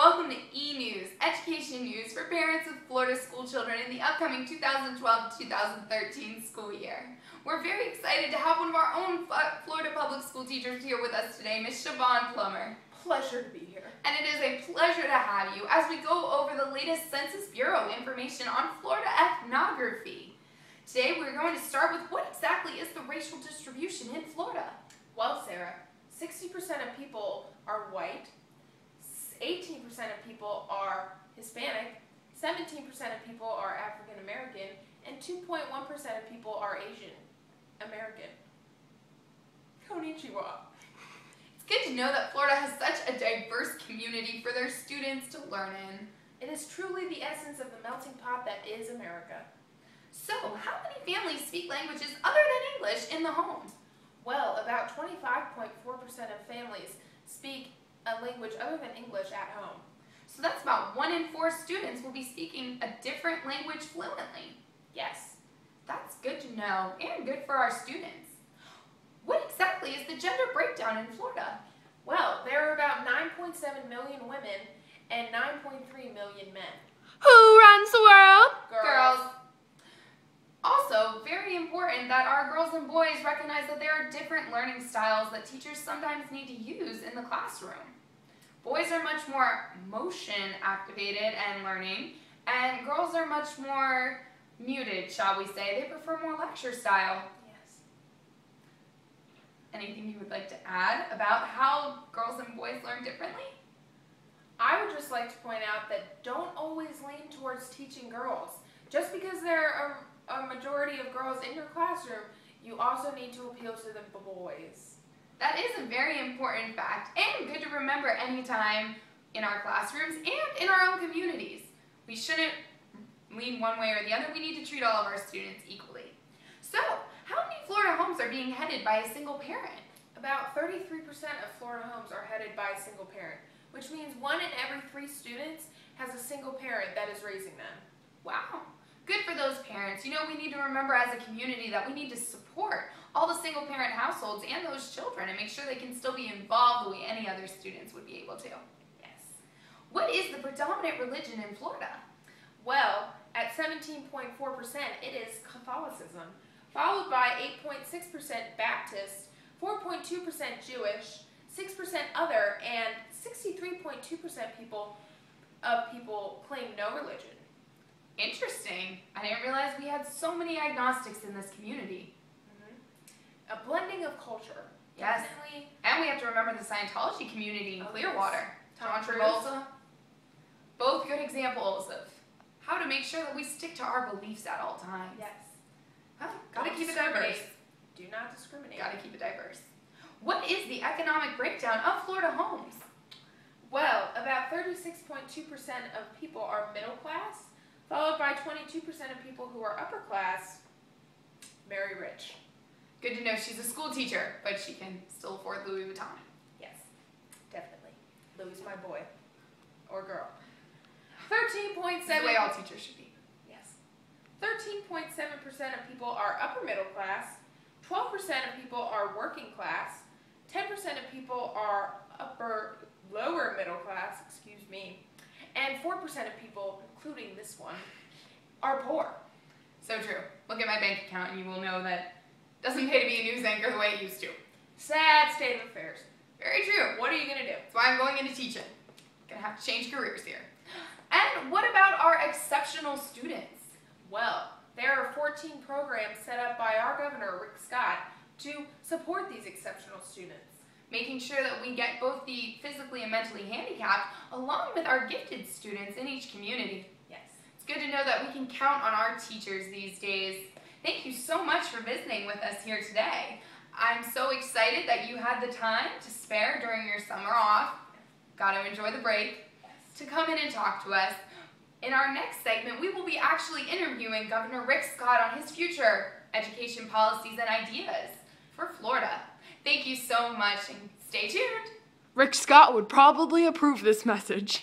Welcome to E-News, education news for parents of Florida school children in the upcoming 2012-2013 school year. We're very excited to have one of our own Florida public school teachers here with us today, Ms. s.plummer. Pleasure to be here. And it is a pleasure to have you as we go over the latest Census Bureau information on Florida ethnography. Today we're going to start with what exactly is the racial distribution in Florida? Well, Sarah, 60% of people are white, 18% of people are Hispanic, 17% of people are African American, and 2.1% of people are Asian American. Konnichiwa. It's good to know that Florida has such a diverse community for their students to learn in. It is truly the essence of the melting pot that is America. So, how many families speak languages other than English in the home? Well, about 25.4% of families speak a language other than English at home. So that's about 1 in 4 students will be speaking a different language fluently. Yes. That's good to know and good for our students. What exactly is the gender breakdown in Florida? Well, there are about 9.7 million women and 9.3 million men. Who runs the world? Girls. Also, very important that our girls and boys recognize that there are different learning styles that teachers sometimes need to use in the classroom. Boys are much more motion activated and learning, and girls are much more muted, shall we say. They prefer more lecture style. Yes. Anything you would like to add about how girls and boys learn differently? I would just like to point out that don't always lean towards teaching girls. Just because there are a majority of girls in your classroom, you also need to appeal to the boys. That is a very important fact and good to remember anytime in our classrooms and in our own communities. We shouldn't lean one way or the other. We need to treat all of our students equally. So, how many Florida homes are being headed by a single parent? About 33% of Florida homes are headed by a single parent, which means 1 in every 3 students has a single parent that is raising them. Wow. Good for those parents. You know, we need to remember as a community that we need to support all the single parent households and those children and make sure they can still be involved the way any other students would be able to. Yes. What is the predominant religion in Florida? Well, at 17.4%, it is Catholicism, followed by 8.6% Baptist, 4.2% Jewish, 6% other, and 63.2% people claim no religion. Interesting. I didn't realize we had so many agnostics in this community. A blending of culture. Yes. Definitely. And we have to remember the Scientology community in Clearwater. Tom Cruise. Travolta. Both good examples of how to make sure that we stick to our beliefs at all times. Yes. Gotta keep it diverse. Do not discriminate. Gotta keep it diverse. What is the economic breakdown of Florida homes? Well, about 36.2% of people are middle class, followed by 22% of people who are upper class, very rich. Good to know she's a school teacher, but she can still afford Louis Vuitton. Yes, definitely. Louis my boy. Or girl. 13.7%. That's the way all teachers should be. Yes. 13.7% of people are upper middle class, 12% of people are working class, 10% of people are lower middle class, and 4% of people, including this one, are poor. So true. Look at my bank account and you will know that it doesn't pay to be a news anchor the way it used to. Sad state of affairs. Very true. What are you going to do? That's why I'm going into teaching. Gonna have to change careers here. And what about our exceptional students? Well, there are 14 programs set up by our governor, Rick Scott, to support these exceptional students. Making sure that we get both the physically and mentally handicapped along with our gifted students in each community. Yes. It's good to know that we can count on our teachers these days. Thank you so much for visiting with us here today. I'm so excited that you had the time to spare during your summer off. Got to enjoy the break. To come in and talk to us. In our next segment, we will be actually interviewing Governor Rick Scott on his future education policies and ideas for Florida. Thank you so much and stay tuned. Rick Scott would probably approve this message.